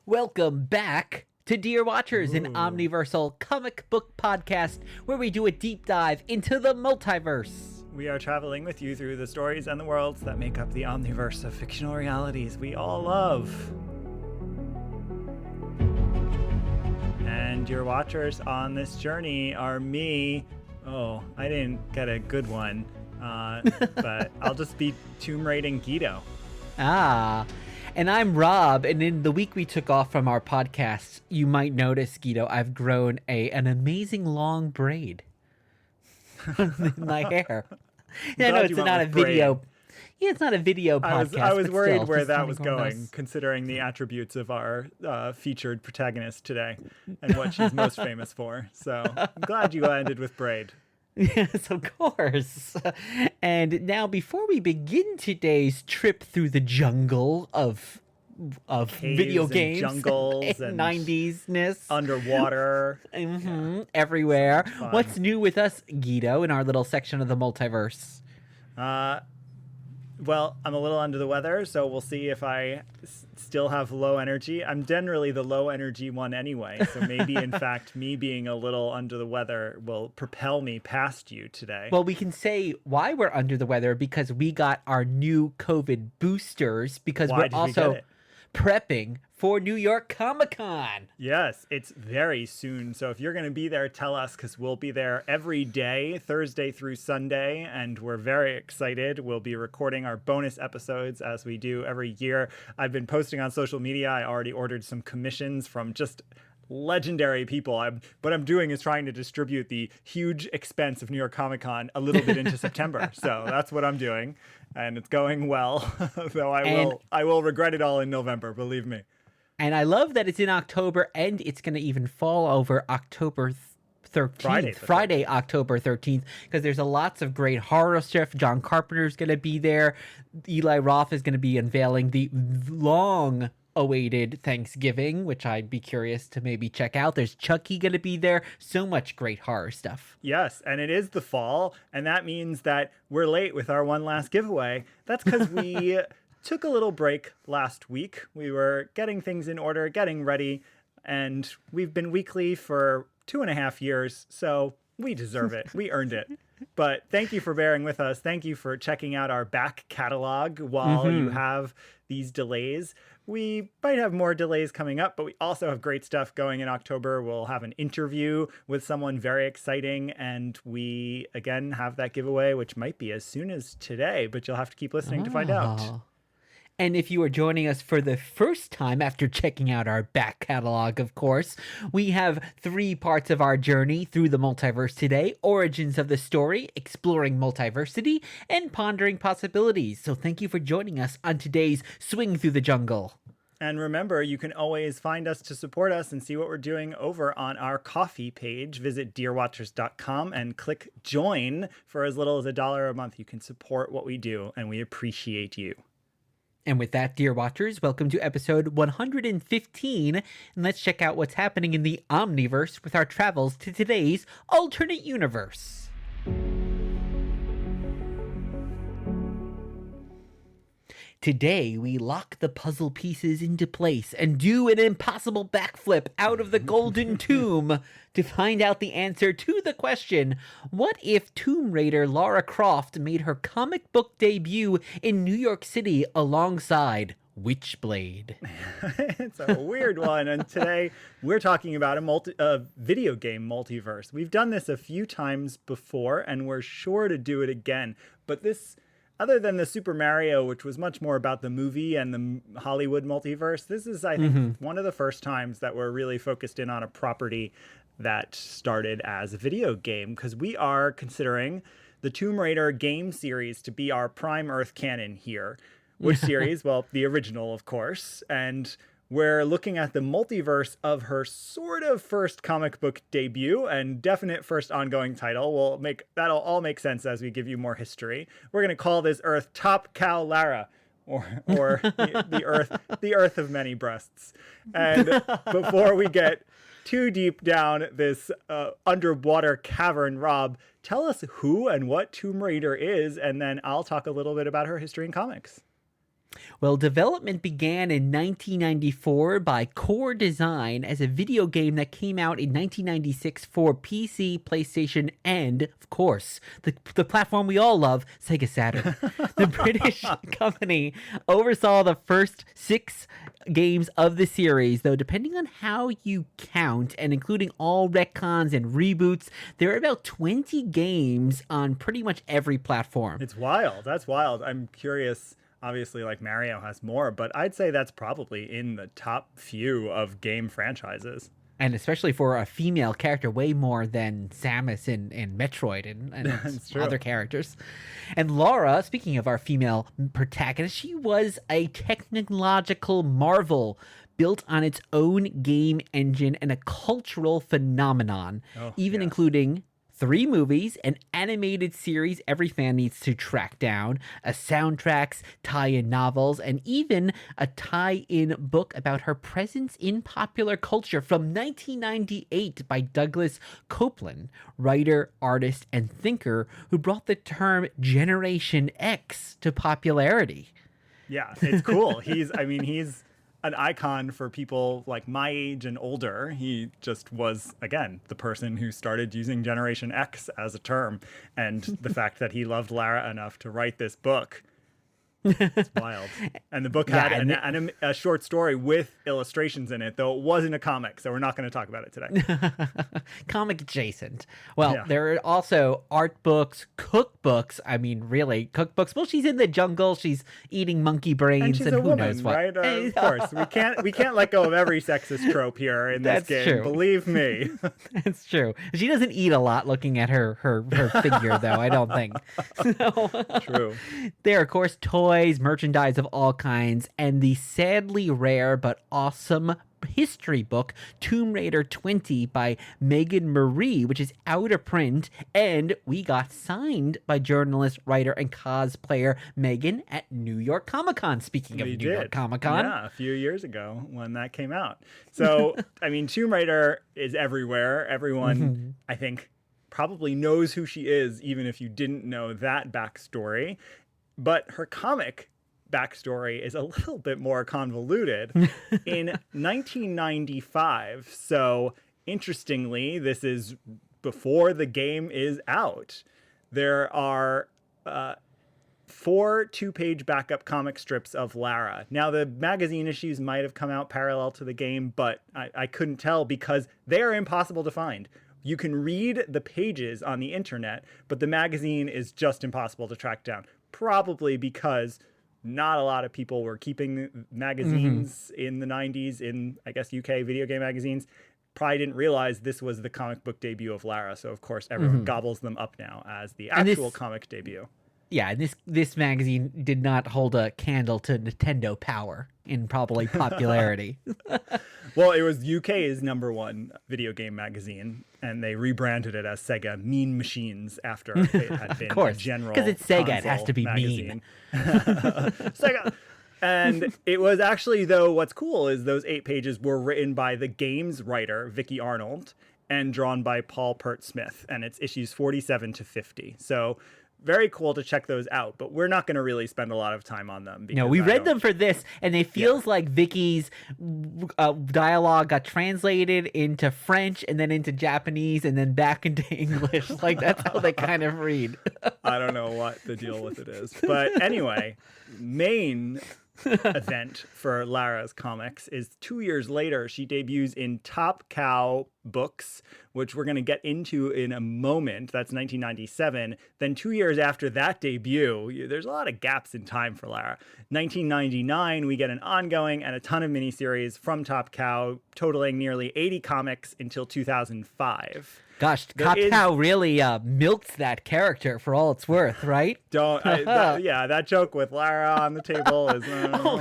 Welcome back to Dear Watchers, an omniversal comic book podcast where we do a deep dive into the multiverse. We are traveling with you through the stories and the worlds that make up the omniverse of fictional realities we all love. And your watchers on this journey are me. Oh, I didn't get a good one, but I'll just be Tomb Raiding Guido. And I'm Rob, and in the week we took off from our podcast, you might notice, Guido, I've grown an amazing long braid in my hair. Yeah, no, it's not a video. Yeah, it's not a video podcast. I was worried where that was gross. going, considering the attributes of our featured protagonist today and what she's most famous for. So I'm glad you ended with braid. Yes, of course. And now, before we begin today's trip through the jungle of video games, jungles, and 90s-ness, underwater, everywhere. What's new with us, Guido, in our little section of the multiverse? Well, I'm a little under the weather, so we'll see if I still have low energy. I'm generally the low energy one anyway, so maybe, in fact, me being a little under the weather will propel me past you today. Well, we can say why we're under the weather because we got our new COVID boosters because we're also prepping for New York Comic-Con. Yes, it's very soon. So if you're going to be there, tell us, because we'll be there every day, Thursday through Sunday, and we're very excited. We'll be recording our bonus episodes as we do every year. I've been posting on social media. I already ordered some commissions from just legendary people. What I'm doing is trying to distribute the huge expense of New York Comic-Con a little bit into September. So that's what I'm doing, and it's going well. Though I will regret it all in November, believe me. And I love that it's in October, and it's going to even fall over October 13th, Friday, October 13th, because there's lots of great horror stuff. John Carpenter's going to be there. Eli Roth is going to be unveiling the long-awaited Thanksgiving, which I'd be curious to maybe check out. There's Chucky going to be there. So much great horror stuff. Yes, and it is the fall, and that means that we're late with our one last giveaway. That's because we took a little break last week. We were getting things in order, getting ready, and we've been weekly for 2.5 years, so we deserve it. We earned it. But thank you for bearing with us. Thank you for checking out our back catalog while you have these delays. We might have more delays coming up, but we also have great stuff going in October. We'll have an interview with someone very exciting, and we, again, have that giveaway, which might be as soon as today, but you'll have to keep listening to find out. And if you are joining us for the first time after checking out our back catalog, of course, we have 3 parts of our journey through the multiverse today: origins of the story, exploring multiversity, and pondering possibilities. So thank you for joining us on today's Swing Through the Jungle. And remember, you can always find us to support us and see what we're doing over on our coffee page. Visit dearwatchers.com and click join. For as little as $1 a month, you can support what we do, and we appreciate you. And with that, dear watchers, welcome to episode 115, and let's check out what's happening in the Omniverse with our travels to today's alternate universe. Today, we lock the puzzle pieces into place and do an impossible backflip out of the golden tomb to find out the answer to the question, what if Tomb Raider Lara Croft made her comic book debut in New York City alongside Witchblade? It's a weird one, and today we're talking about a video game multiverse. We've done this a few times before, and we're sure to do it again, but this, other than the Super Mario, which was much more about the movie and the Hollywood multiverse, this is, I think, one of the first times that we're really focused in on a property that started as a video game, because we are considering the Tomb Raider game series to be our prime Earth canon here. Which series? Well, the original, of course. And we're looking at the multiverse of her sort of first comic book debut and definite first ongoing title. That'll all make sense as we give you more history. We're going to call this Earth Top Cow Lara, or the Earth of many breasts. And before we get too deep down this underwater cavern, Rob, tell us who and what Tomb Raider is, and then I'll talk a little bit about her history in comics. Well, development began in 1994 by Core Design as a video game that came out in 1996 for PC, PlayStation, and, of course, the platform we all love, Sega Saturn. The British company oversaw the first 6 games of the series, though depending on how you count, and including all retcons and reboots, there are about 20 games on pretty much every platform. It's wild. That's wild. I'm curious. Obviously, like Mario has more, but I'd say that's probably in the top few of game franchises. And especially for a female character, way more than Samus in Metroid and other characters. And Lara, speaking of our female protagonist, she was a technological marvel built on its own game engine and a cultural phenomenon, even including 3 movies, an animated series every fan needs to track down, a soundtracks, tie-in novels, and even a tie-in book about her presence in popular culture from 1998 by Douglas Copeland, writer, artist, and thinker who brought the term Generation X to popularity. Yeah, it's cool. He's an icon for people like my age and older. He just was, again, the person who started using Generation X as a term. And the fact that he loved Lara enough to write this book, it's wild. And the book had a short story with illustrations in it, though it wasn't a comic, so we're not going to talk about it today. Comic adjacent. Well, there are also art books, cookbooks. I mean, really, cookbooks. Well, she's in the jungle. She's eating monkey brains, and she's and a who woman, knows what. Right? Of course, we can't let go of every sexist trope here in this game. True. Believe me. That's true. She doesn't eat a lot. Looking at her figure, though, I don't think. True. There are, of course, toys, merchandise of all kinds, and the sadly rare but awesome history book Tomb Raider 20 by Megan Marie, which is out of print, and we got signed by journalist, writer, and cosplayer Megan at New York Comic-Con. Speaking of New York Comic-Con. Yeah, a few years ago when that came out. So, I mean, Tomb Raider is everywhere. Everyone, I think, probably knows who she is, even if you didn't know that backstory. But her comic backstory is a little bit more convoluted. In 1995, so interestingly, this is before the game is out, there are 4 2-page backup comic strips of Lara. Now, the magazine issues might have come out parallel to the game, but I couldn't tell because they are impossible to find. You can read the pages on the internet, but the magazine is just impossible to track down. Probably because not a lot of people were keeping magazines in the 90s in, I guess, UK video game magazines. Probably didn't realize this was the comic book debut of Lara. So, of course, everyone gobbles them up now as the actual comic debut. Yeah, and this magazine did not hold a candle to Nintendo Power in probably popularity. Well, it was UK's #1 video game magazine, and they rebranded it as Sega Mean Machines after it had been a general because it's Sega, it has to be magazine. mean. Sega. And it was actually, though, what's cool is those 8 pages were written by the game's writer, Vicky Arnold, and drawn by Paul Pert Smith, and it's issues 47 to 50. So very cool to check those out, but we're not going to really spend a lot of time on them. No, we read them for this, and it feels like Vicky's dialogue got translated into French and then into Japanese and then back into English. Like, that's how they kind of read. I don't know what the deal with it is. But anyway, main event for Lara's comics is 2 years later, she debuts in Top Cow Books, which we're going to get into in a moment. That's 1997. Then 2 years after that debut, there's a lot of gaps in time for Lara. 1999, we get an ongoing and a ton of miniseries from Top Cow, totaling nearly 80 comics until 2005. Gosh, Top Cow really milked that character for all it's worth, right? That joke with Lara on the table is...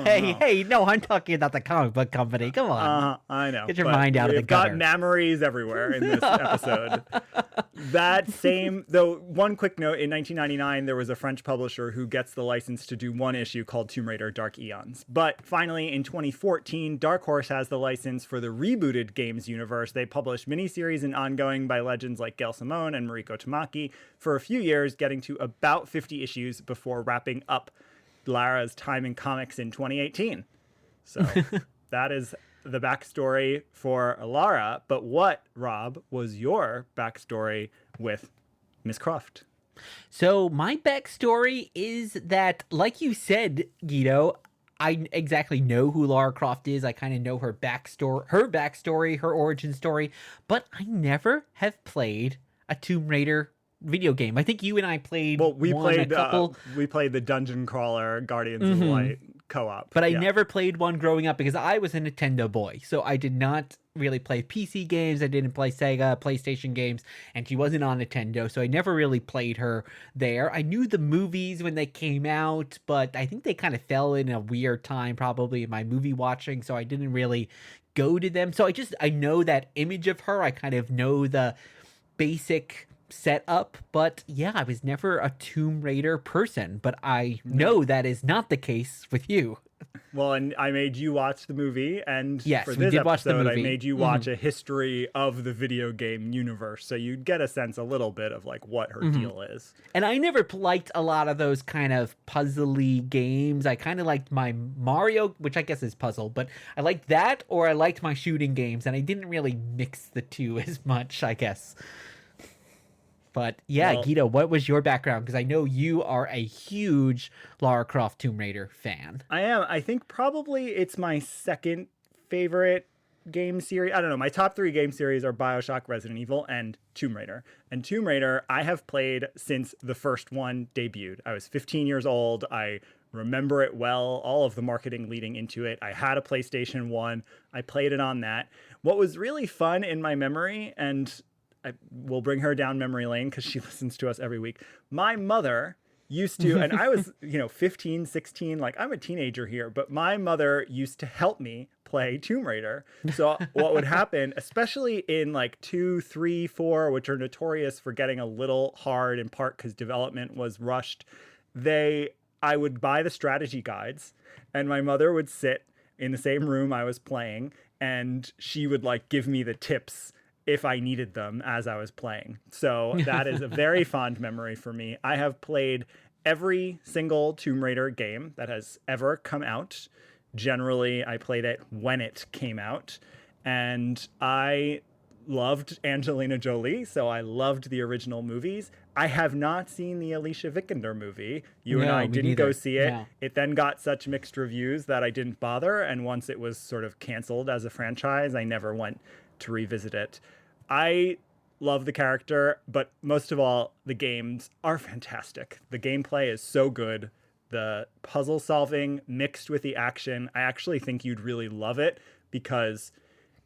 hey, no, I'm talking about the comic book company. Come on. I know. Get your mind out of the gutter. We've got memories everywhere in this episode. Though, one quick note, in 1999, there was a French publisher who gets the license to do one issue called Tomb Raider Dark Eons. But finally, in 2014, Dark Horse has the license for the rebooted games universe. They published miniseries and ongoing by legends like Gail Simone and Mariko Tamaki for a few years, getting to about 50 issues before wrapping up Lara's time in comics in 2018. So that is the backstory for Lara. But what, Rob, was your backstory with Miss Croft? So my backstory is that, like you said, Guido, I exactly know who Lara Croft is. I kind of know her backstory, her origin story, but I never have played a Tomb Raider video game. I think you and I played We played the Dungeon Crawler Guardians of the Light co-op. But I never played one growing up because I was a Nintendo boy. So I did not really play PC games. I didn't play Sega, PlayStation games, and she wasn't on Nintendo. So I never really played her there. I knew the movies when they came out, but I think they kind of fell in a weird time probably in my movie watching. So I didn't really go to them. So I know that image of her. I kind of know the basic setup, but yeah, I was never a Tomb Raider person, but I know that is not the case with you. Well, and I made you watch the movie, and yes, for we this did episode, watch the movie. I made you watch a history of the video game universe, so you'd get a sense a little bit of like what her deal is. And I never liked a lot of those kind of puzzly games. I kind of liked my Mario, which I guess is puzzle, but I liked that, or I liked my shooting games, and I didn't really mix the two as much, I guess. But yeah, well, Guido, what was your background? Because I know you are a huge Lara Croft Tomb Raider fan. I am. I think probably it's my second favorite game series. I don't know. My top 3 game series are BioShock, Resident Evil, and Tomb Raider. And Tomb Raider, I have played since the first one debuted. I was 15 years old. I remember it well, all of the marketing leading into it. I had a PlayStation 1. I played it on that. What was really fun in my memory, and we'll bring her down memory lane because she listens to us every week. My mother used to, and I was, 15, 16, like I'm a teenager here, but my mother used to help me play Tomb Raider. So what would happen, especially in like 2, 3, 4, which are notorious for getting a little hard in part because development was rushed, I would buy the strategy guides and my mother would sit in the same room I was playing and she would like give me the tips if I needed them as I was playing. So that is a very fond memory for me. I have played every single Tomb Raider game that has ever come out. Generally, I played it when it came out. And I loved Angelina Jolie, so I loved the original movies. I have not seen the Alicia Vikander movie. You and I didn't go see it. No. It then got such mixed reviews that I didn't bother. And once it was sort of canceled as a franchise, I never went to revisit it. I love the character, but most of all, the games are fantastic. The gameplay is so good. The puzzle solving mixed with the action, I actually think you'd really love it because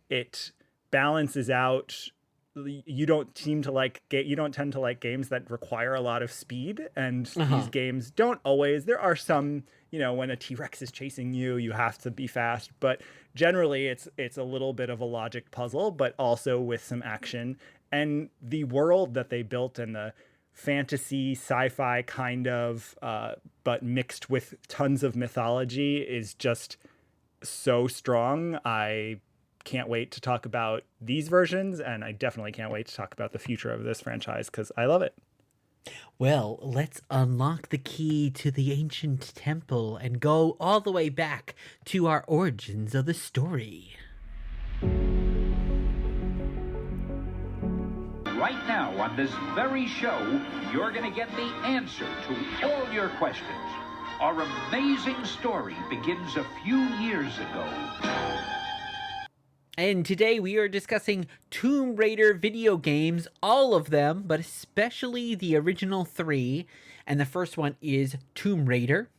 it balances out. You don't tend to like games that require a lot of speed, and these games don't always. There are some, when a T-Rex is chasing you, you have to be fast, but generally it's a little bit of a logic puzzle, but also with some action. And the world that they built and the fantasy sci-fi kind of, but mixed with tons of mythology is just so strong. I can't wait to talk about these versions, and I definitely can't wait to talk about the future of this franchise because I love it. Well, let's unlock the key to the ancient temple and go all the way back to our origins of the story. Right now, on this very show, you're going to get the answer to all your questions. Our amazing story begins a few years ago. And today we are discussing Tomb Raider video games, all of them, but especially the original 3. And the first one is Tomb Raider,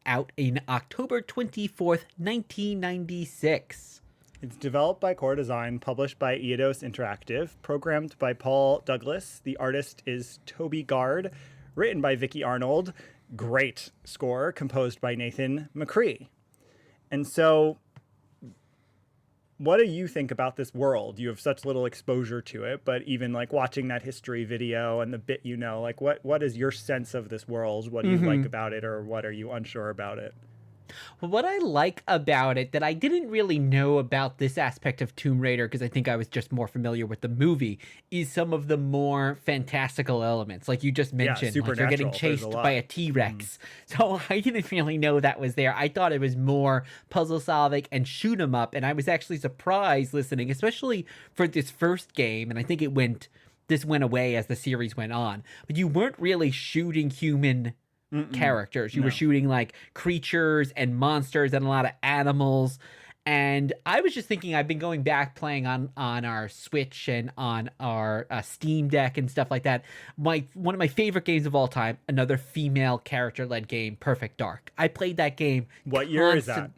out in October 24th, 1996. It's developed by Core Design, published by Eidos Interactive, programmed by Paul Douglas. The artist is Toby Gard, written by Vicky Arnold. Great score, composed by Nathan McCree. And so, what do you think about this world? You have such little exposure to it, but even like watching that history video and the bit, like what is your sense of this world? What do you like about it, or what are you unsure about it? Well, what I like about it that I didn't really know about this aspect of Tomb Raider, because I think I was just more familiar with the movie, is some of the more fantastical elements. Like you just mentioned, like you're getting supernatural. There's chased a lot. by a T-Rex. So I didn't really know that was there. I thought it was more puzzle solving and shoot 'em up, and I was actually surprised listening, especially for this first game, and I think this went away as the series went on. But you weren't really shooting human characters. You were shooting like creatures and monsters and a lot of animals. And I was just thinking, I've been going back playing on our Switch and on our Steam Deck and stuff like that. One of my favorite games of all time, another female character-led game, Perfect Dark. I played that game. What year is that?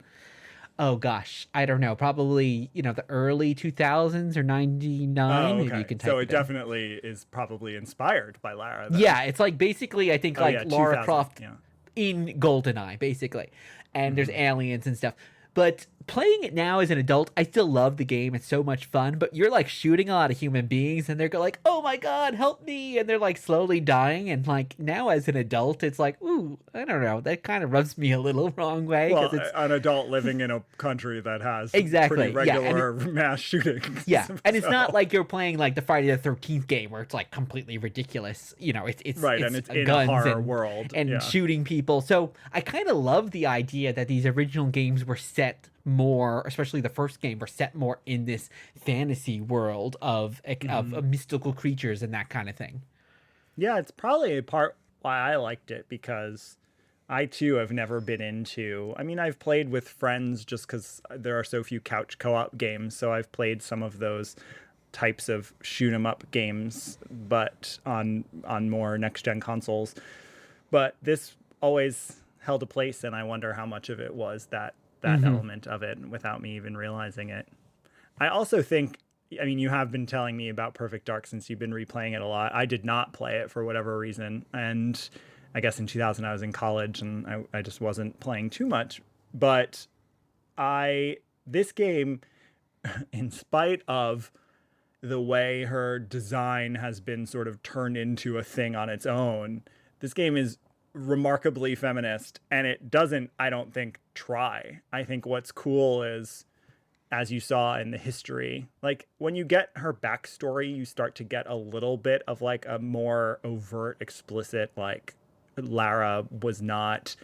Oh gosh, I don't know. Probably, the early 2000s or 99. Oh, Maybe you can type so it it in. definitely is probably inspired by Lara. Then. Yeah, it's like basically, I think like Lara 2000, Croft yeah. in GoldenEye, basically. And there's aliens and stuff. But playing it now as an adult, I still love the game. It's so much fun. But you're like shooting a lot of human beings and they're like, oh my God, help me. And they're like slowly dying. And like now as an adult, it's like, ooh, I don't know. That kind of rubs me a little wrong way. Well, it's an adult living in a country that has Exactly, pretty yeah, and regular mass shootings. Yeah, and it's So- not like you're playing like the Friday the 13th game where it's like completely ridiculous. It's Right, and it's in a guns horror world, and yeah. shooting people. So I kind of love the idea that these original games were set more, especially the first game, were set more in this fantasy world of mystical creatures and that kind of thing. Yeah, it's probably a part why I liked it, because I too have never been into. I mean, I've played with friends just because there are so few couch co-op games, so I've played some of those types of shoot 'em up games, but on more next gen consoles. But this always held a place, and I wonder how much of it was that element of it without me even realizing it. I also think, I mean, you have been telling me about Perfect Dark since you've been replaying it a lot. I did not play it for whatever reason. And I guess in 2000 I was in college and I just wasn't playing too much. But this game, in spite of the way her design has been sort of turned into a thing on its own, this game is remarkably feminist, and it doesn't, I don't think, try. I think what's cool is, as you saw in the history, like when you get her backstory, you start to get a little bit of like a more overt, explicit, like Lara was not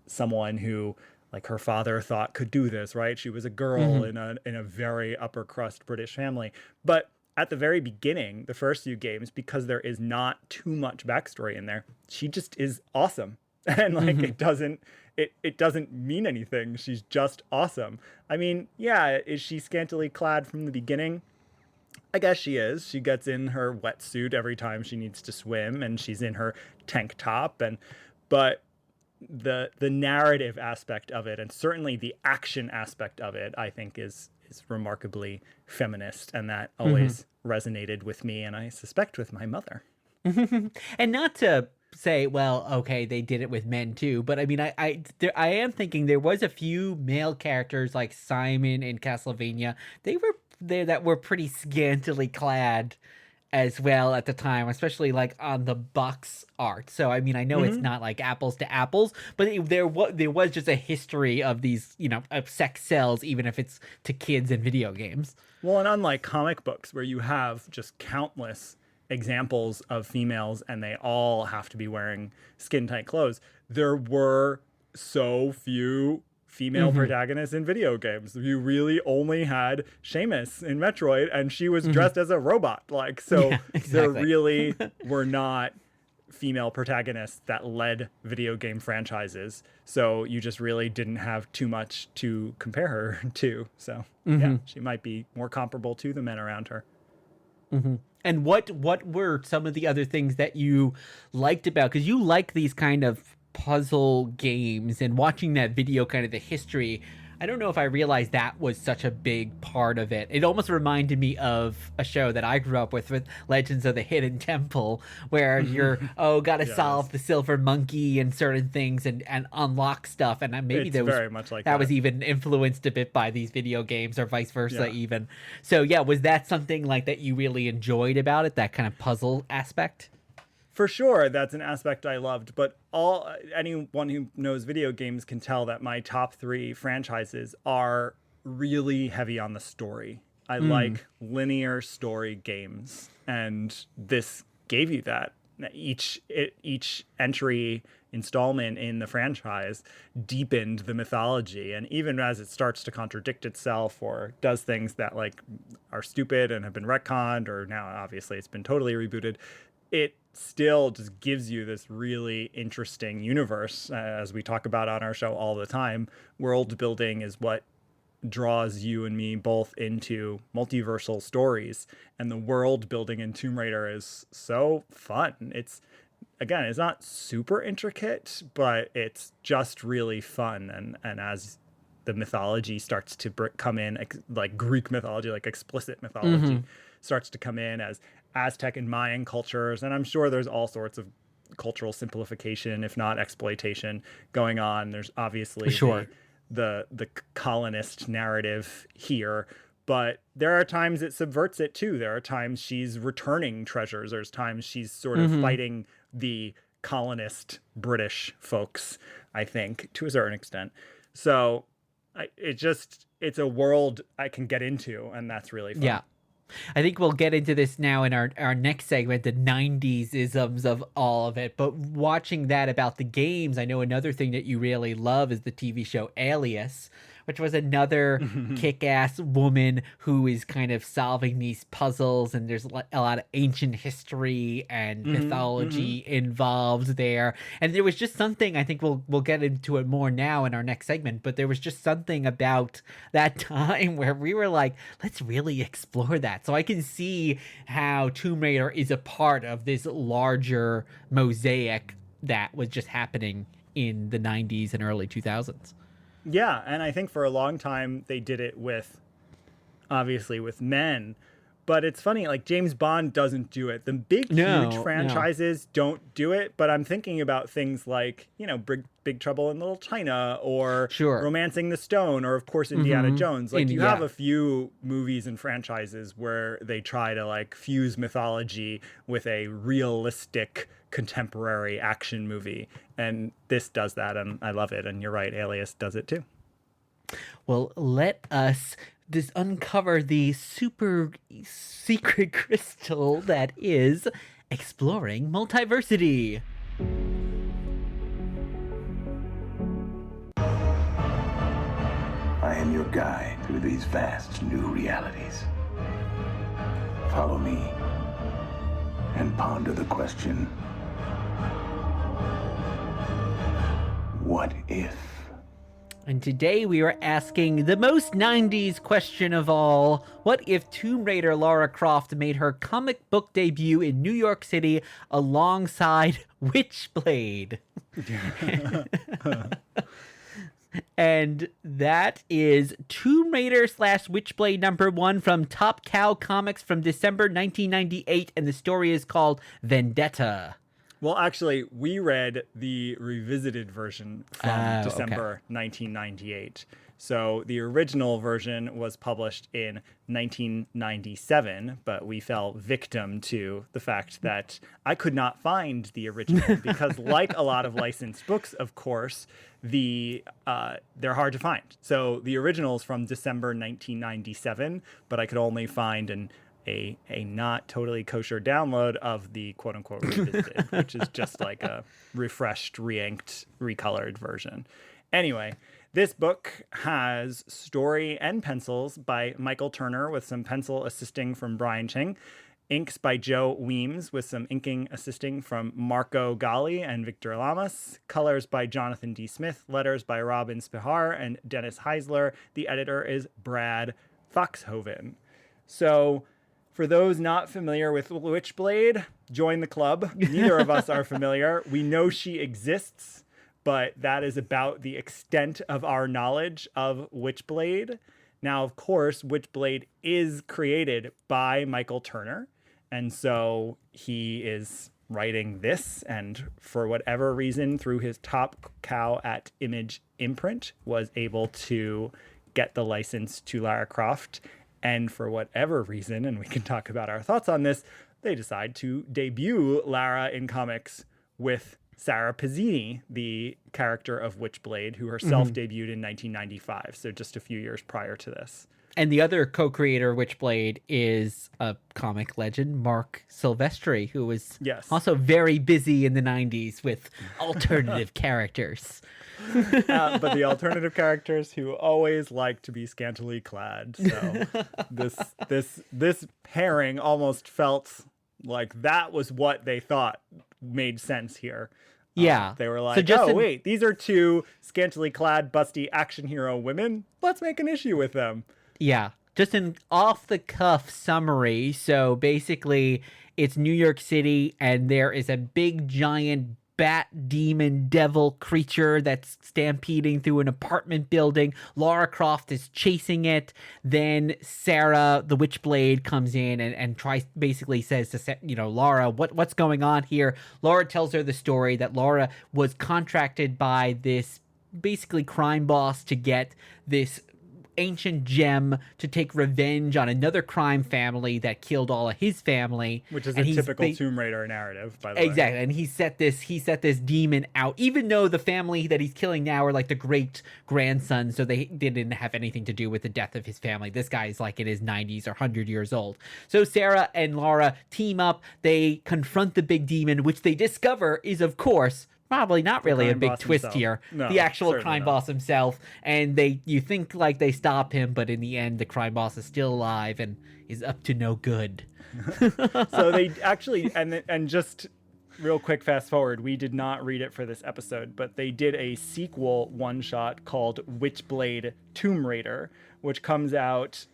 someone who like her father thought could do this, right? She was a girl in a very upper crust British family. But at the very beginning, the first few games, because there is not too much backstory in there, she just is awesome. And like it doesn't mean anything. She's just awesome. I mean, yeah, is she scantily clad from the beginning? I guess she is. She gets in her wetsuit every time she needs to swim, and she's in her tank top, but the narrative aspect of it, and certainly the action aspect of it, I think is remarkably feminist, and that always resonated with me, and I suspect with my mother. And not to say, well, okay, they did it with men too, but I mean, I am thinking there was a few male characters like Simon in Castlevania. They were there that were pretty scantily clad as well at the time, especially like on the box art. So I mean, I know it's not like apples to apples, but there was just a history of these, of sex sells, even if it's to kids in video games. Well, and unlike comic books where you have just countless examples of females and they all have to be wearing skin tight clothes, there were so few female protagonists in video games. You really only had Seamus in Metroid, and she was dressed as a robot. Like, so Yeah, exactly. there really were not female protagonists that led video game franchises. So you just really didn't have too much to compare her to. So yeah, she might be more comparable to the men around her. And what were some of the other things that you liked about, because you like these kind of puzzle games, and watching that video, kind of the history, I don't know if I realized that was such a big part of it. It almost reminded me of a show that I grew up with Legends of the Hidden Temple, where you're gotta solve the silver monkey and certain things and unlock stuff, and maybe It's there was very much like that was that. even influenced a bit by these video games, or vice versa even. So yeah, was that something like that you really enjoyed about it, that kind of puzzle aspect? For sure, that's an aspect I loved, but anyone who knows video games can tell that my top 3 franchises are really heavy on the story. I like linear story games, and this gave you that. Each entry installment in the franchise deepened the mythology, and even as it starts to contradict itself or does things that like are stupid and have been retconned, or now obviously it's been totally rebooted, it still just gives you this really interesting universe, as we talk about on our show all the time. World building is what draws you and me both into multiversal stories, and the world building in Tomb Raider is so fun. It's not super intricate, but it's just really fun. And as the mythology starts to come in, like Greek mythology, like explicit mythology starts to come in, as Aztec and Mayan cultures, and I'm sure there's all sorts of cultural simplification, if not exploitation, going on. There's obviously the colonist narrative here, but there are times it subverts it too. There are times she's returning treasures. There's times she's sort of fighting the colonist British folks, I think, to a certain extent. So it's a world I can get into, and that's really fun. Yeah. I think we'll get into this now in our next segment, the 90s isms of all of it. But watching that about the games, I know another thing that you really love is the TV show Alias, which was another kick-ass woman who is kind of solving these puzzles, and there's a lot of ancient history and mythology involved there. And there was just something, I think we'll get into it more now in our next segment, but there was just something about that time where we were like, let's really explore that. So I can see how Tomb Raider is a part of this larger mosaic that was just happening in the 90s and early 2000s. Yeah, and I think for a long time they did it obviously with men, but it's funny, like James Bond doesn't do it. The huge franchises don't do it, but I'm thinking about things like, Big Trouble in Little China, or Romancing the Stone, or of course Indiana Jones. Like you have a few movies and franchises where they try to like fuse mythology with a realistic contemporary action movie, and this does that, and I love it. And you're right, Alias does it too. Well, let us uncover the super secret crystal that is exploring multiversity. I am your guide through these vast new realities. Follow me and ponder the question, what if? And today we are asking the most 90s question of all. What if Tomb Raider Lara Croft made her comic book debut in New York City alongside Witchblade? And that is Tomb Raider / Witchblade #1 from Top Cow Comics from December 1998, and the story is called Vendetta. Well, actually, we read the revisited version from December 1998. So the original version was published in 1997, but we fell victim to the fact that I could not find the original because, like a lot of licensed books, of course, they're hard to find. So the original is from December 1997, but I could only find a not totally kosher download of the quote-unquote revisited, which is just like a refreshed, re-inked, recolored version. Anyway, this book has story and pencils by Michael Turner with some pencil assisting from Brian Ching, inks by Joe Weems with some inking assisting from Marco Galli and Victor Lamas, colors by Jonathan D. Smith, letters by Robin Spihar and Dennis Heisler. The editor is Brad Foxhoven. So for those not familiar with Witchblade, join the club. Neither of us are familiar. We know she exists, but that is about the extent of our knowledge of Witchblade. Now, of course, Witchblade is created by Michael Turner, and so he is writing this, and for whatever reason, through his Top Cow at Image imprint, was able to get the license to Lara Croft. And for whatever reason, and we can talk about our thoughts on this, they decide to debut Lara in comics with Sarah Pizzini, the character of Witchblade, who herself debuted in 1995, so just a few years prior to this. And the other co-creator of Witchblade is a comic legend, Marc Silvestri, who was also very busy in the 90s with alternative characters. But the alternative characters who always like to be scantily clad. So this pairing almost felt like that was what they thought made sense here. Yeah. They were like, wait, these are two scantily clad, busty action hero women. Let's make an issue with them. Yeah. Just an off-the-cuff summary. So basically, it's New York City, and there is a big, giant bat demon devil creature that's stampeding through an apartment building. Lara Croft is chasing it. Then Sarah, the Witchblade, comes in and basically says to Lara, what's going on here? Lara tells her the story that Lara was contracted by this basically crime boss to get this ancient gem to take revenge on another crime family that killed all of his family, which is a typical Tomb Raider narrative, by the way. Exactly. And he set this demon out, even though the family that he's killing now are like the great grandson, so they didn't have anything to do with the death of his family. This guy's like in his 90s or 100 years old. So Sarah and Lara team up. They confront the big demon, which they discover is, of course, probably not really a big twist here. No, the actual crime boss himself. And you think like they stop him, but in the end, the crime boss is still alive and is up to no good. So they actually, and just real quick, fast forward, we did not read it for this episode, but they did a sequel one-shot called Witchblade Tomb Raider, which comes out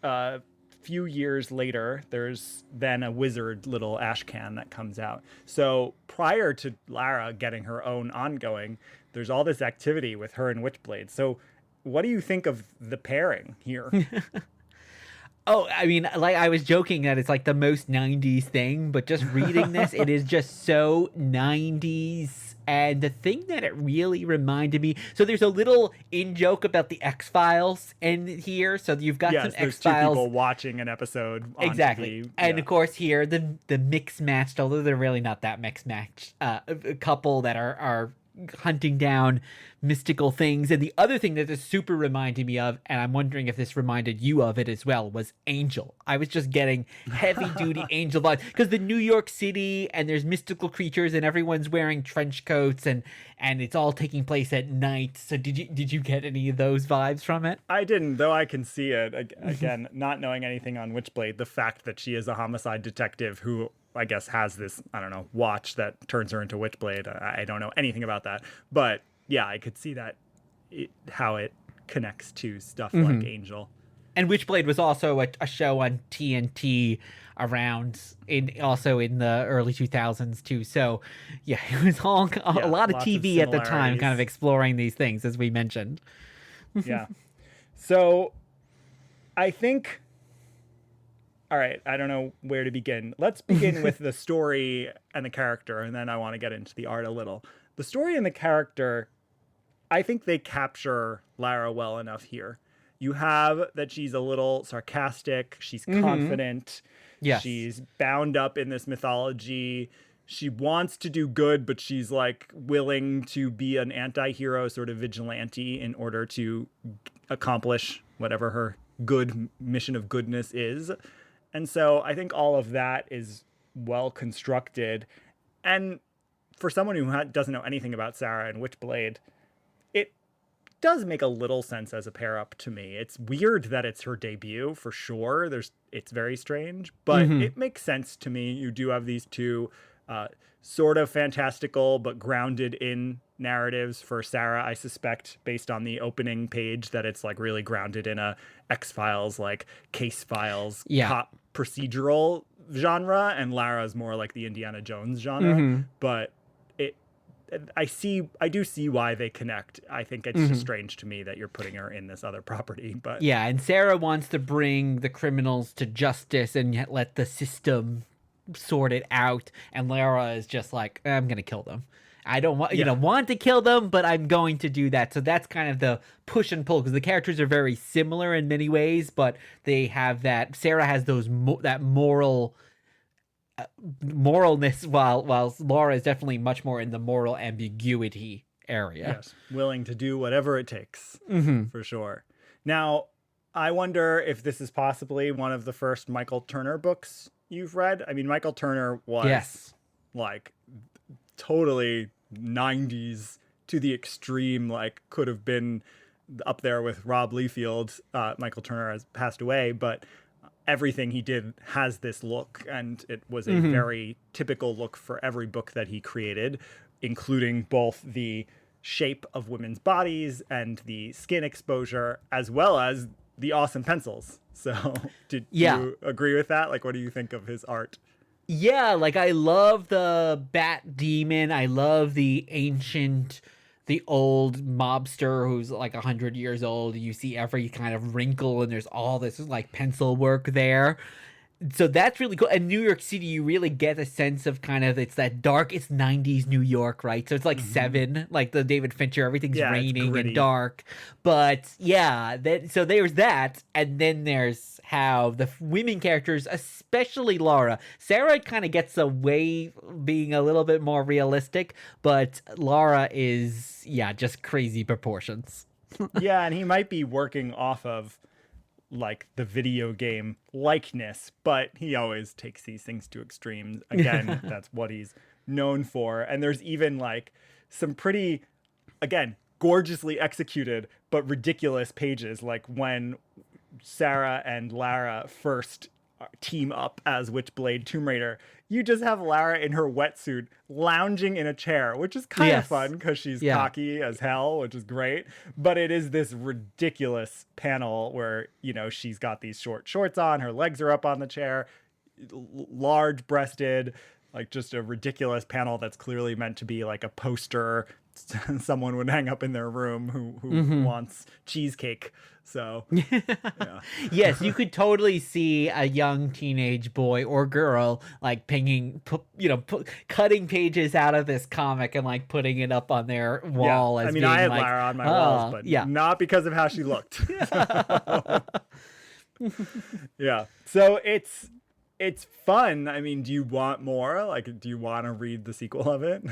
few years later. There's then a wizard little ash can that comes out. So prior to Lara getting her own ongoing, there's all this activity with her and Witchblade. So what do you think of the pairing here? Oh, I mean, like I was joking that it's like the most 90s thing, but just reading this, it is just so 90s. And the thing that it really reminded me, so there's a little in-joke about the X-Files in here. So you've got some X-Files. There's two people watching an episode on exactly. TV. And of course here, the mix-matched, although they're really not that mix-matched, couple that are hunting down mystical things. And the other thing that this super reminded me of, and I'm wondering if this reminded you of it as well, was Angel. I was just getting heavy-duty Angel vibes, because the New York City, and there's mystical creatures, and everyone's wearing trench coats, and it's all taking place at night. So did you get any of those vibes from it? I didn't, though I can see it. Again, not knowing anything on Witchblade, the fact that she is a homicide detective who I guess has this, I don't know, watch that turns her into Witchblade. I don't know anything about that. But yeah, I could see that, how it connects to stuff like Angel. And Witchblade was also a show on TNT around also in the early 2000s too. So yeah, it was all a lot of TV at the time kind of exploring these things, as we mentioned. Yeah. So I think, all right, I don't know where to begin. Let's begin with the story and the character, and then I want to get into the art a little. The story and the character, I think they capture Lara well enough here. You have that she's a little sarcastic, she's confident, she's bound up in this mythology. She wants to do good, but she's like willing to be an anti-hero, sort of vigilante, in order to accomplish whatever her good mission of goodness is. And so I think all of that is well constructed. And for someone who doesn't know anything about Sarah and Witchblade, it does make a little sense as a pair up to me. It's weird that it's her debut, for sure. It's very strange, but it makes sense to me. You do have these two sort of fantastical but grounded in narratives. For Sarah, I suspect, based on the opening page, that it's like really grounded in a X-Files, like case files, cop procedural genre, and Lara's more like the Indiana Jones genre. But I do see why they connect. I think it's just strange to me that you're putting her in this other property. But yeah, and Sarah wants to bring the criminals to justice and yet let the system sort it out, and Lara is just like, I'm gonna kill them. I don't want to kill them, but I'm going to do that. So that's kind of the push and pull, because the characters are very similar in many ways, but they have that. Sarah has that moral moralness, while Lara is definitely much more in the moral ambiguity area. Yes, willing to do whatever it takes, for sure. Now, I wonder if this is possibly one of the first Michael Turner books you've read. I mean, Michael Turner was like totally 90s to the extreme, like could have been up there with Rob Liefeld. Michael Turner has passed away, but everything he did has this look, and it was a very typical look for every book that he created, including both the shape of women's bodies and the skin exposure, as well as the awesome pencils. So did you agree with that? Like, what do you think of his art? Yeah, like I love the Bat Demon. I love the old mobster who's like 100 years old. You see every kind of wrinkle and there's all this like pencil work there. So that's really cool. And New York City, you really get a sense of kind of, it's that dark, it's 90s New York, right? So it's like Seven, like the David Fincher, everything's raining and dark. But yeah, so there's that. And then there's how the women characters, especially Lara. Sarah kind of gets away being a little bit more realistic, but Lara is, just crazy proportions. Yeah, and he might be working off of like the video game likeness, but he always takes these things to extremes. Again, that's what he's known for. And there's even like some pretty, again, gorgeously executed but ridiculous pages, like when Sarah and Lara first team up as Witchblade Tomb Raider. You just have Lara in her wetsuit lounging in a chair, which is kind of fun because she's cocky as hell, which is great. But it is this ridiculous panel where, you know, she's got these short shorts on, her legs are up on the chair, large breasted, like just a ridiculous panel that's clearly meant to be like a poster someone would hang up in their room who wants cheesecake. So, yes, you could totally see a young teenage boy or girl like cutting pages out of this comic and like putting it up on their wall. As I mean, being I had like, Lara on my walls, but not because of how she looked. So it's fun. I mean, do you want more? Like, do you want to read the sequel of it?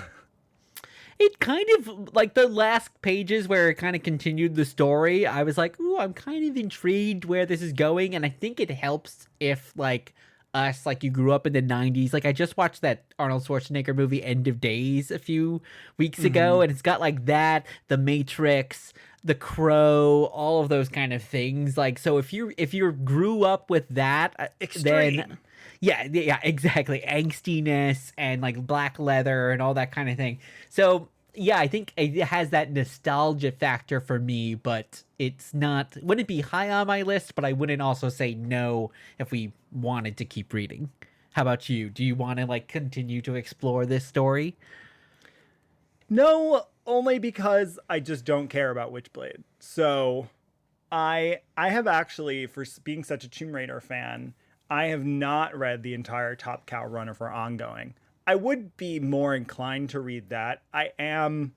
It kind of, like the last pages where it kind of continued the story, I was like, ooh, I'm kind of intrigued where this is going. And I think it helps if, like, us, like, you grew up in the 90s. Like, I just watched that Arnold Schwarzenegger movie, End of Days, a few weeks ago. And it's got, like, that, The Matrix, The Crow, all of those kind of things. Like, so if you grew up with that, then... Yeah, exactly. Angstiness and like black leather and all that kind of thing. So yeah, I think it has that nostalgia factor for me, but it's not, wouldn't be high on my list, but I wouldn't also say no if we wanted to keep reading. How about you? Do you want to like continue to explore this story? No, only because I just don't care about Witchblade. So I have actually, for being such a Tomb Raider fan, I have not read the entire Top Cow run of her ongoing. I would be more inclined to read that. I am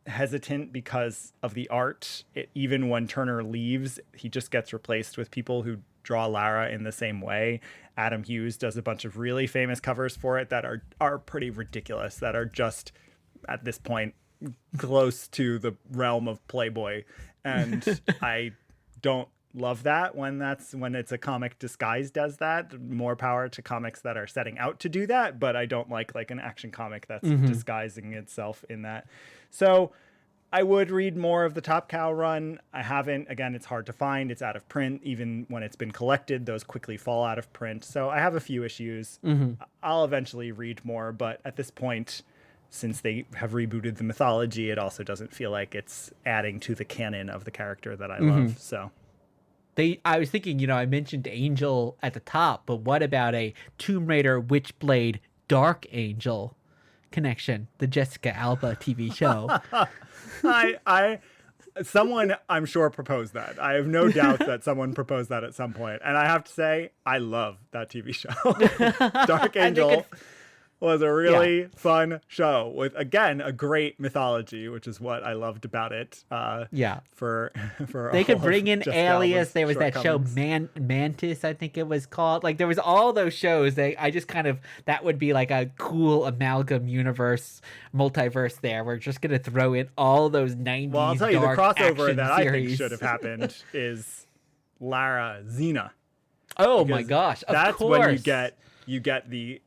hesitant because of the art. Even when Turner leaves, he just gets replaced with people who draw Lara in the same way. Adam Hughes does a bunch of really famous covers for it that are pretty ridiculous, that are just, at this point, close to the realm of Playboy. And I don't love that when it's a comic disguised as that. More power to comics that are setting out to do that, but I don't like an action comic that's disguising itself in that. So I would read more of the Top Cow run. I haven't. Again, it's hard to find. It's out of print. Even when it's been collected, those quickly fall out of print. So I have a few issues. I'll eventually read more, but at this point, since they have rebooted the mythology, it also doesn't feel like it's adding to the canon of the character that I love. So I was thinking, I mentioned Angel at the top, but what about a Tomb Raider Witchblade Dark Angel connection, the Jessica Alba TV show? Someone, I'm sure, proposed that. I have no doubt that someone proposed that at some point. And I have to say, I love that TV show. Dark Angel. was a really fun show with, again, a great mythology, which is what I loved about it. For they could bring in Jessica Alias. Alba's There was that show shortcomings. Mantis, I think it was called. Like there was all those shows. I just kind of, that would be like a cool amalgam universe, multiverse. There, we're just gonna throw in all those 90s. Well, I'll tell you, the dark crossover action that I think series. should have happened is Lara Xena. Oh Because my gosh! Of that's course. when you get the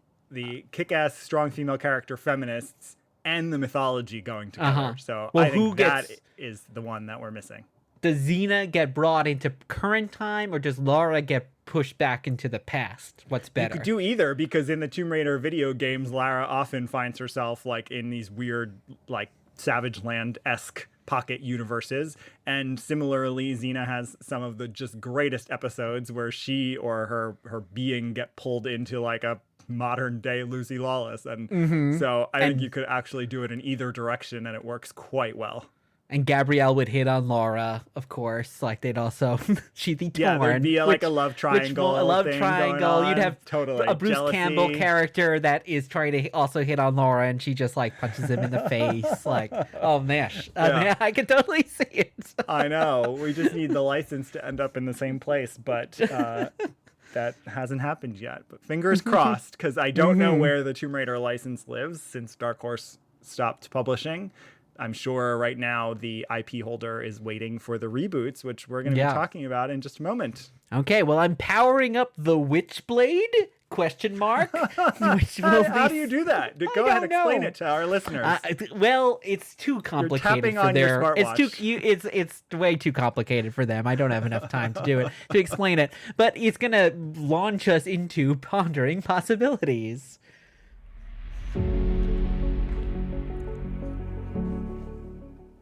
kick-ass strong female character feminists and the mythology going together. So Well, I think that gets- is the one that we're missing. Does Xena get brought into current time, or does Lara get pushed back into the past? What's better? You could do either, because in the Tomb Raider video games, Lara often finds herself like in these weird, like Savage Land-esque pocket universes, and similarly Xena has some of the just greatest episodes where she or her being get pulled into like a modern day Lucy Lawless, and so I think you could actually do it in either direction and it works quite well. And Gabrielle would hit on Laura, of course. Like they'd also she'd be torn. Yeah, there'd be like a love triangle. A love thing triangle. going You'd on. have totally a Bruce jealousy. Campbell character that is trying to also hit on Laura, and she just like punches him in the face. Like, oh man, I can totally see it. I know. We just need the license to end up in the same place, but that hasn't happened yet. But fingers crossed, because I don't know where the Tomb Raider license lives since Dark Horse stopped publishing. I'm sure right now the IP holder is waiting for the reboots, which we're going to be talking about in just a moment. Okay, well, I'm powering up the Witchblade? Question mark. Which will How do you do that? Go ahead, explain it to our listeners. Well, it's too complicated tapping for on your their. smartwatch. It's way too complicated for them. I don't have enough time to do it to explain it. But it's gonna launch us into pondering possibilities.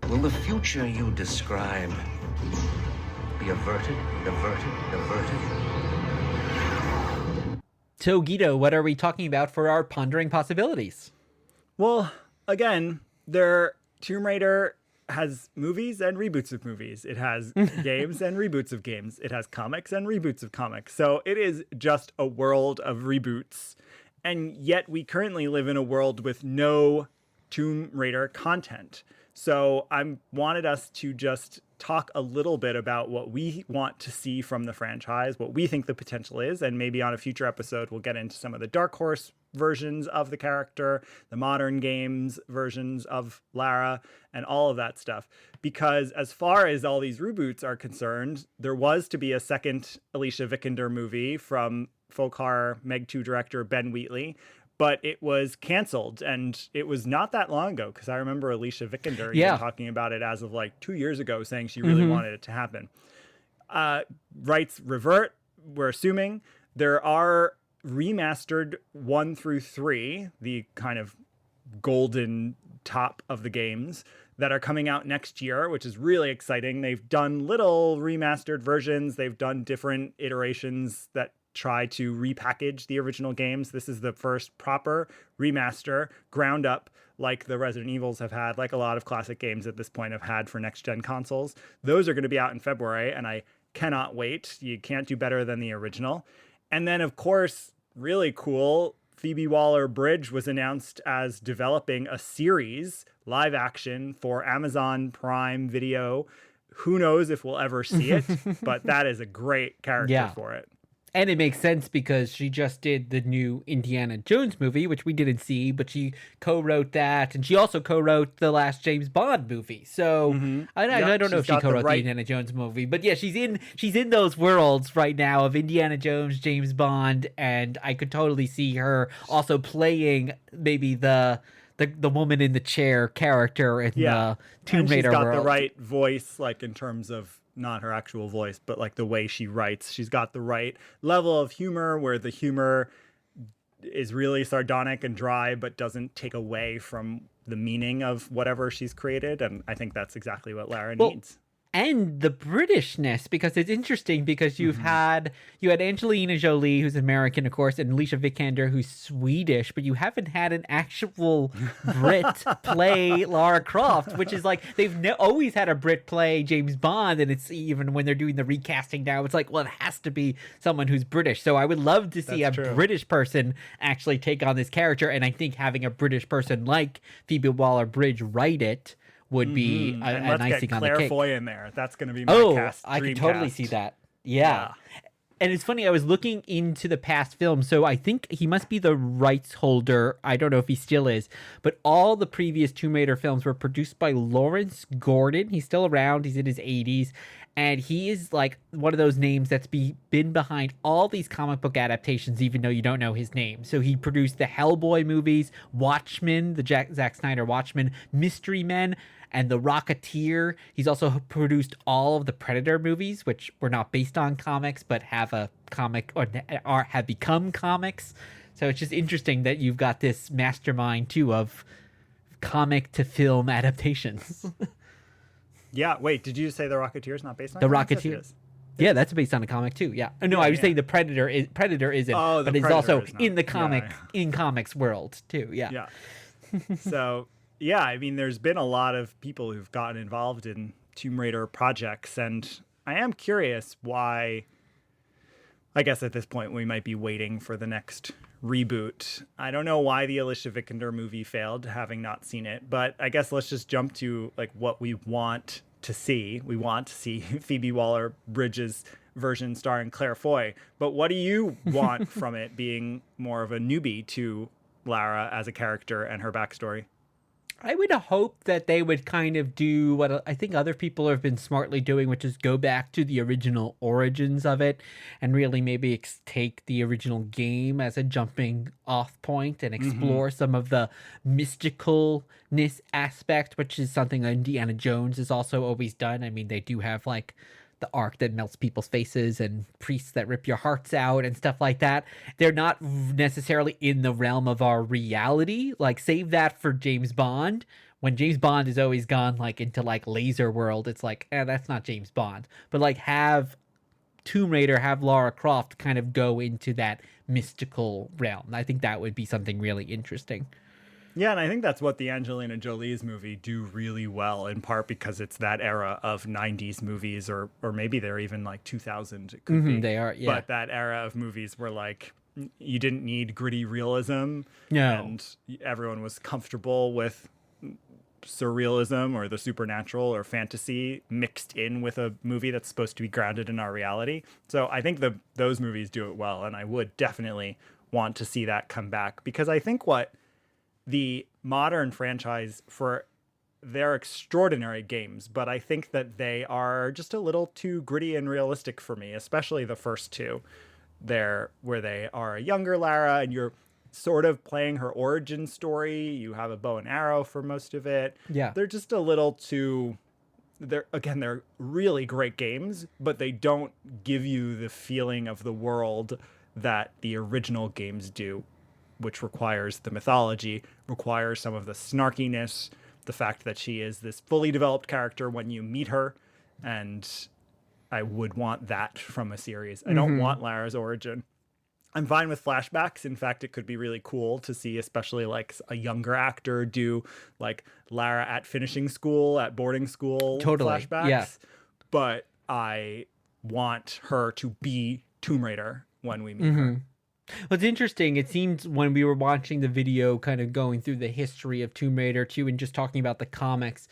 Will the future you describe be averted, averted, averted? So, Guido, what are we talking about for our pondering possibilities? Well, again, Tomb Raider has movies and reboots of movies. It has games and reboots of games. It has comics and reboots of comics. So it is just a world of reboots. And yet we currently live in a world with no Tomb Raider content. So I wanted us to just talk a little bit about what we want to see from the franchise, what we think the potential is, and maybe on a future episode we'll get into some of the Dark Horse versions of the character, the modern games versions of Lara, and all of that stuff. Because as far as all these reboots are concerned, there was to be a second Alicia Vikander movie from folk horror Meg 2 director Ben Wheatley, but it was canceled, and it was not that long ago, because I remember Alicia Vikander even talking about it as of like 2 years ago, saying she really wanted it to happen. Rights revert, we're assuming. There are remastered 1 through 3, the kind of golden top of the games, that are coming out next year, which is really exciting. They've done little remastered versions. They've done different iterations that try to repackage the original games. This is the first proper remaster, ground up, like the Resident Evils have had, like a lot of classic games at this point have had for next-gen consoles. Those are going to be out in February, and I cannot wait. You can't do better than the original. And then, of course, really cool, Phoebe Waller-Bridge was announced as developing a series, live action, for Amazon Prime Video. Who knows if we'll ever see it, but that is a great character for it. And it makes sense because she just did the new Indiana Jones movie, which we didn't see, but she co-wrote that, and she also co-wrote the last James Bond movie. So I don't know if she co-wrote the Indiana Jones movie, but yeah, she's in those worlds right now of Indiana Jones, James Bond, and I could totally see her also playing maybe the woman in the chair character in the Tomb Raider world. She's got the right voice, like in terms of not her actual voice, but like the way she writes. She's got the right level of humor where the humor is really sardonic and dry, but doesn't take away from the meaning of whatever she's created. And I think that's exactly what Lara needs. and the Britishness, because it's interesting because you had Angelina Jolie, who's American, of course, and Alicia Vikander, who's Swedish, but you haven't had an actual Brit play Lara Croft, which is like they've always had a Brit play James Bond, and it's even when they're doing the recasting now, it's like, well, it has to be someone who's British. So I would love to see That's a true. British person actually take on this character, and I think having a British person like Phoebe Waller-Bridge write it would be And an let's icing get on the Claire cake. Foy in there. That's going to be my Oh, cast. I dream could totally cast. see that. Yeah. And it's funny, I was looking into the past films, so I think he must be the rights holder. I don't know if he still is, but all the previous Tomb Raider films were produced by Lawrence Gordon. He's still around, he's in his 80s, and he is like one of those names that's been behind all these comic book adaptations, even though you don't know his name. So he produced the Hellboy movies, Watchmen, the Zack Snyder Watchmen, Mystery Men, and The Rocketeer. He's also produced all of the Predator movies, which were not based on comics, but have a comic or have become comics. So it's just interesting that you've got this mastermind too of comic to film adaptations. Yeah. Wait, did you say The Rocketeer is not based on The comics? Yes, it Rocketeer. is. Yeah, that's based on a comic too. Yeah. No, I was saying the Predator isn't, Oh, the but it's Predator also is not. in the Yeah. in comics world too. Yeah. Yeah. So, yeah, I mean, there's been a lot of people who've gotten involved in Tomb Raider projects, and I am curious why. I guess at this point we might be waiting for the next reboot. I don't know why the Alicia Vikander movie failed, having not seen it, but I guess let's just jump to like what we want to see. We want to see Phoebe Waller-Bridge's version starring Claire Foy, but what do you want from it being more of a newbie to Lara as a character and her backstory? I would hope that they would kind of do what I think other people have been smartly doing, which is go back to the original origins of it and really maybe take the original game as a jumping off point and explore some of the mysticalness aspect, which is something that Indiana Jones has also always done. I mean, they do have like the arc that melts people's faces and priests that rip your hearts out and stuff like that. They're not necessarily in the realm of our reality. Like, save that for James Bond. When James Bond has always gone like into like laser world, it's like, that's not James Bond. But like have Tomb Raider, have Lara Croft kind of go into that mystical realm. I think that would be something really interesting. Yeah, and I think that's what the Angelina Jolie's movie do really well, in part because it's that era of 90s movies, or maybe they're even like 2000. It could be. They are, yeah. But that era of movies where like you didn't need gritty realism. No. And everyone was comfortable with surrealism or the supernatural or fantasy mixed in with a movie that's supposed to be grounded in our reality. So I think those movies do it well, and I would definitely want to see that come back, because I think what the modern franchise, for they're extraordinary games, but I think that they are just a little too gritty and realistic for me, especially the first two. Where they are a younger Lara and you're sort of playing her origin story. You have a bow and arrow for most of it. Yeah. They're just a little too, they're really great games, but they don't give you the feeling of the world that the original games do, which requires the mythology, requires some of the snarkiness, the fact that she is this fully developed character when you meet her. And I would want that from a series. I don't want Lara's origin. I'm fine with flashbacks. In fact, it could be really cool to see, especially like a younger actor do like Lara at finishing school, at boarding school flashbacks. Yeah. But I want her to be Tomb Raider when we meet her. What's interesting, it seems when we were watching the video, kind of going through the history of Tomb Raider 2 and just talking about the comics,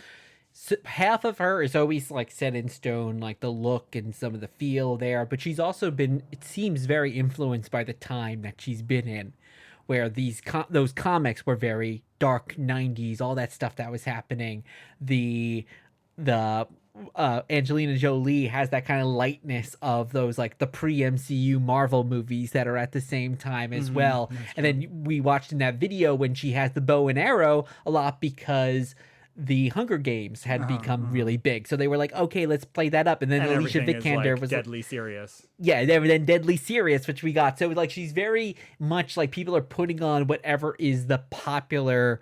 so half of her is always like set in stone, like the look and some of the feel there, but she's also been, it seems, very influenced by the time that she's been in, where those comics were very dark 90s, all that stuff that was happening. The Angelina Jolie has that kind of lightness of those like the pre-MCU Marvel movies that are at the same time as well. And then we watched in that video when she has the bow and arrow a lot because the Hunger Games had become really big. So they were like, okay, let's play that up. And then Alicia Vikander was deadly serious. Yeah, then Deadly Serious, which we got. So like she's very much like people are putting on whatever is the popular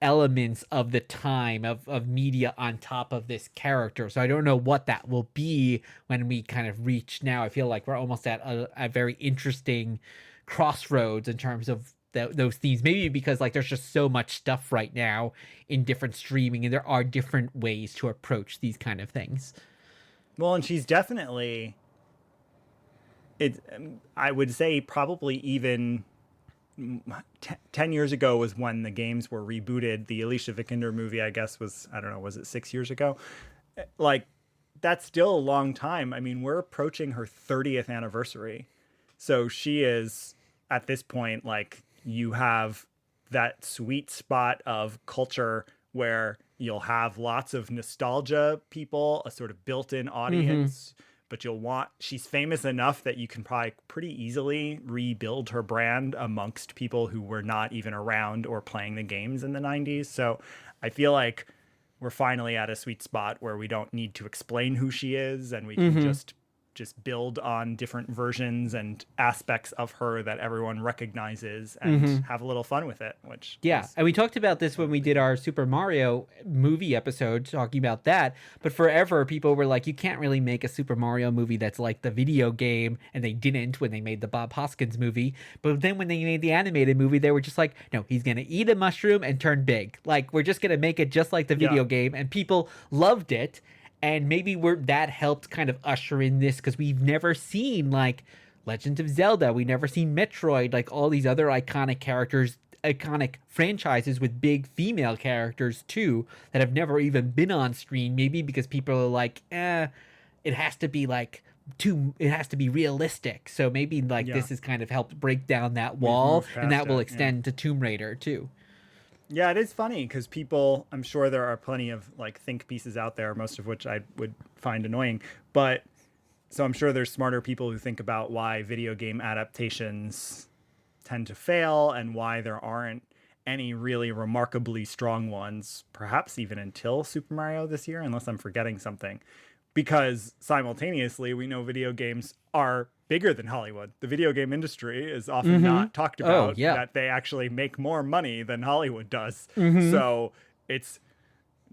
elements of the time of media on top of this character. So I don't know what that will be when we kind of reach now. I feel like we're almost at a very interesting crossroads in terms of those themes. Maybe because like there's just so much stuff right now in different streaming, and there are different ways to approach these kind of things. Well, and she's definitely, I would say probably even 10 years ago was when the games were rebooted. The Alicia Vikander movie, I guess, was, I don't know, was it 6 years ago? Like, that's still a long time. I mean, we're approaching her 30th anniversary. So she is, at this point, like, you have that sweet spot of culture where you'll have lots of nostalgia people, a sort of built-in audience, but she's famous enough that you can probably pretty easily rebuild her brand amongst people who were not even around or playing the games in the 90s. So I feel like we're finally at a sweet spot where we don't need to explain who she is, and we can just build on different versions and aspects of her that everyone recognizes and have a little fun with it, which and we talked about this when we did our Super Mario movie episode, talking about that. But forever people were like, you can't really make a Super Mario movie that's like the video game, and they didn't when they made the Bob Hoskins movie. But then when they made the animated movie, they were just like, no, he's gonna eat a mushroom and turn big, like we're just gonna make it just like the video game. And people loved it. And maybe that helped kind of usher in this, because we've never seen like Legend of Zelda, we never seen Metroid, like all these other iconic characters, iconic franchises with big female characters too, that have never even been on screen. Maybe because people are like, it has to be like it has to be realistic. So maybe like this has kind of helped break down that wall, and that will extend to Tomb Raider too. Yeah, it is funny because people, I'm sure there are plenty of like think pieces out there, most of which I would find annoying. But so I'm sure there's smarter people who think about why video game adaptations tend to fail and why there aren't any really remarkably strong ones, perhaps even until Super Mario this year, unless I'm forgetting something. Because simultaneously, we know video games are bigger than Hollywood. The video game industry is often not talked about, that they actually make more money than Hollywood does. So it's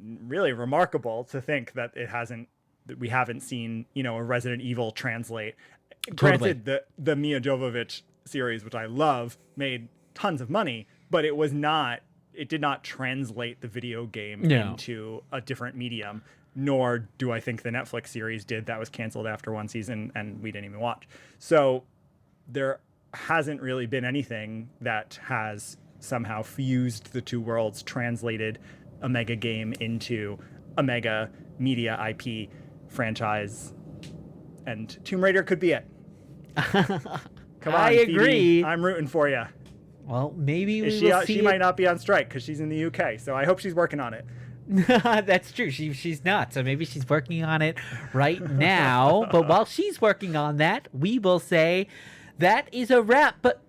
really remarkable to think that that we haven't seen, a Resident Evil translate. Totally. Granted, the Mia Jovovich series, which I love, made tons of money, but it did not translate the video game into a different medium. Nor do I think the Netflix series did. That was canceled after one season and we didn't even watch. So there hasn't really been anything that has somehow fused the two worlds, translated a mega game into a mega media IP franchise. And Tomb Raider could be it. Come on, I agree. Phoebe, I'm rooting for you. Well, maybe we will see she might not be on strike because she's in the UK. So I hope she's working on it. That's true. She's not. So maybe she's working on it right now. But while she's working on that, we will say that is a wrap. But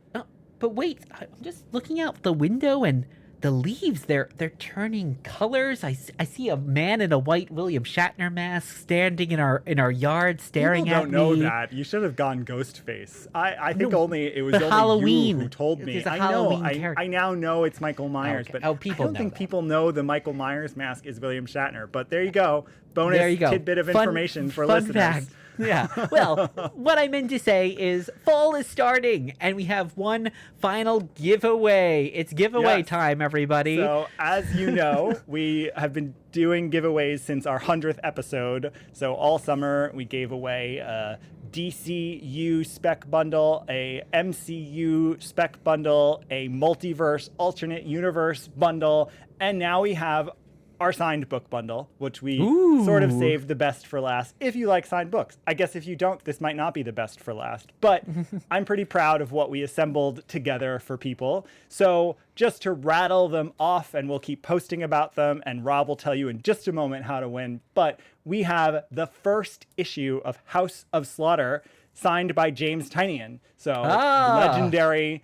wait, I'm just looking out the window and the leaves, they're turning colors. I see a man in a white William Shatner mask standing in our yard staring at me. People don't know that. You should have gone Ghostface. I think it was only Halloween. You who told me. It's a I Halloween know. character. I now know it's Michael Myers, but I don't think people know the Michael Myers mask is William Shatner. But there you go. Bonus tidbit of information for listeners. Fact. Yeah. Well, what I meant to say is fall is starting and we have one final giveaway. It's giveaway time, everybody. So as you know, we have been doing giveaways since our 100th episode. So all summer we gave away a DCU spec bundle, a MCU spec bundle, a multiverse alternate universe bundle, and now we have our signed book bundle, which we sort of saved the best for last. If you like signed books, I guess if you don't, this might not be the best for last, but I'm pretty proud of what we assembled together for people. So just to rattle them off, and we'll keep posting about them, and Rob will tell you in just a moment how to win. But we have the first issue of House of Slaughter signed by James Tynion. So legendary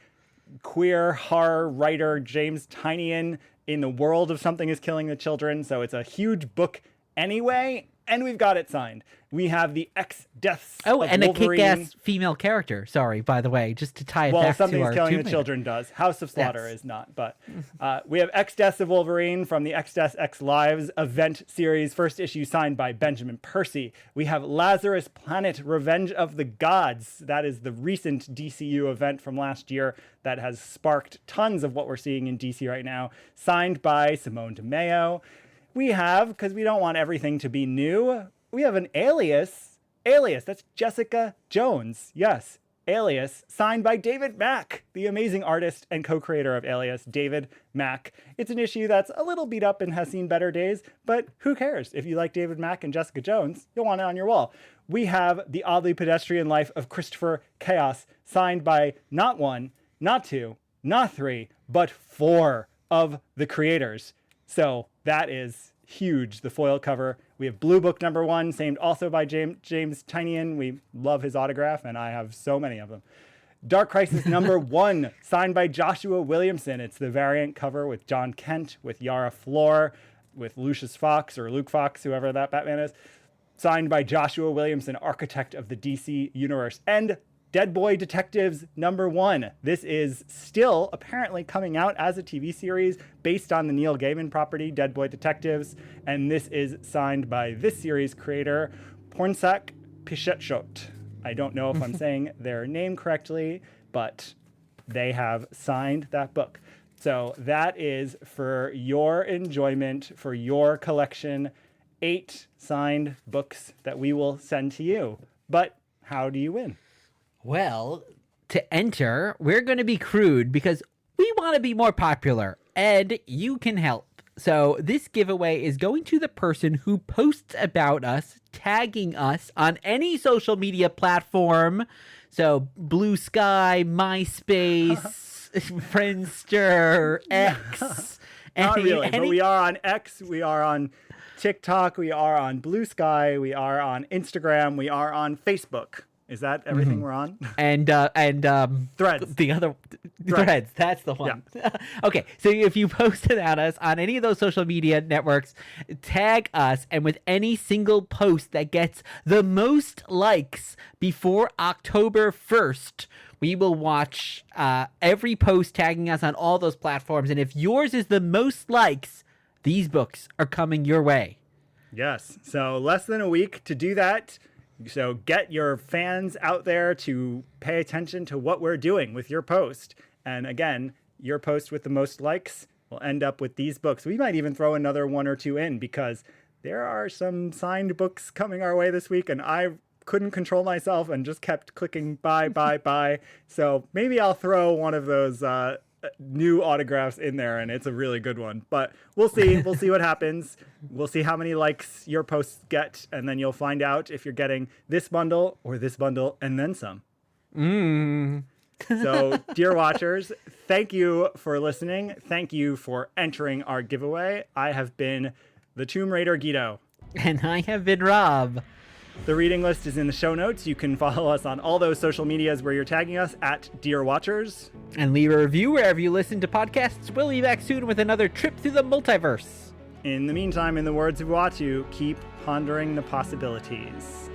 queer horror writer James Tynion in the world of Something is Killing the Children. So it's a huge book anyway, And we've got it signed. We have the X Deaths Oh, of and a Wolverine. kick-ass female character. Sorry, by the way, just to tie it Well, back to Something's our Killing Tomb the Raider. Children does. House of Slaughter Yes. is not. But we have X Deaths of Wolverine from the X Deaths X Lives event series, first issue signed by Benjamin Percy. We have Lazarus Planet Revenge of the Gods. That is the recent DCU event from last year that has sparked tons of what we're seeing in DC right now, signed by Simone DeMeo. We have, because we don't want everything to be new, we have an Alias, that's Jessica Jones. Yes, Alias, signed by David Mack, the amazing artist and co-creator of Alias, David Mack. It's an issue that's a little beat up and has seen better days, but who cares? If you like David Mack and Jessica Jones, you'll want it on your wall. We have The Oddly Pedestrian Life of Christopher Chaos, signed by not one, not two, not three, but four of the creators. So that is huge, the foil cover. We have Blue Book #1, signed also by James Tynion. We love his autograph, and I have so many of them. Dark Crisis #1, signed by Joshua Williamson. It's the variant cover with John Kent, with Yara Flor, with Lucius Fox, or Luke Fox, whoever that Batman is. Signed by Joshua Williamson, architect of the DC universe. And Dead Boy Detectives #1. This is still apparently coming out as a TV series based on the Neil Gaiman property, Dead Boy Detectives. And this is signed by this series creator, Pornsak Pichetshot. I don't know if I'm saying their name correctly, but they have signed that book. So that is for your enjoyment, for your collection, 8 signed books that we will send to you. But how do you win? Well, to enter, we're going to be crude because we want to be more popular, and you can help. So this giveaway is going to the person who posts about us, tagging us on any social media platform. So Blue Sky, MySpace, Friendster, X. Not really, but we are on X, we are on TikTok, we are on Blue Sky, we are on Instagram, we are on Facebook. Is that everything we're on? And Threads. The other Threads. That's the one. Yeah. Okay, so if you post about us on any of those social media networks, tag us, and with any single post that gets the most likes before October 1st, we will watch every post tagging us on all those platforms. And if yours is the most likes, these books are coming your way. Yes. So less than a week to do that. So get your fans out there to pay attention to what we're doing with your post. And again, your post with the most likes will end up with these books. We might even throw another 1 or 2 in because there are some signed books coming our way this week, and I couldn't control myself and just kept clicking buy. So maybe I'll throw one of those new autographs in there, and it's a really good one. But we'll see. We'll see what happens. We'll see how many likes your posts get, and then you'll find out if you're getting this bundle or this bundle and then some. So, dear watchers, thank you for listening. Thank you for entering our giveaway. I have been the Tomb Raider Guido. And I have been Rob. The reading list is in the show notes. You can follow us on all those social medias where you're tagging us at Dear Watchers. And leave a review wherever you listen to podcasts. We'll be back soon with another trip through the multiverse. In the meantime, in the words of Watu, keep pondering the possibilities.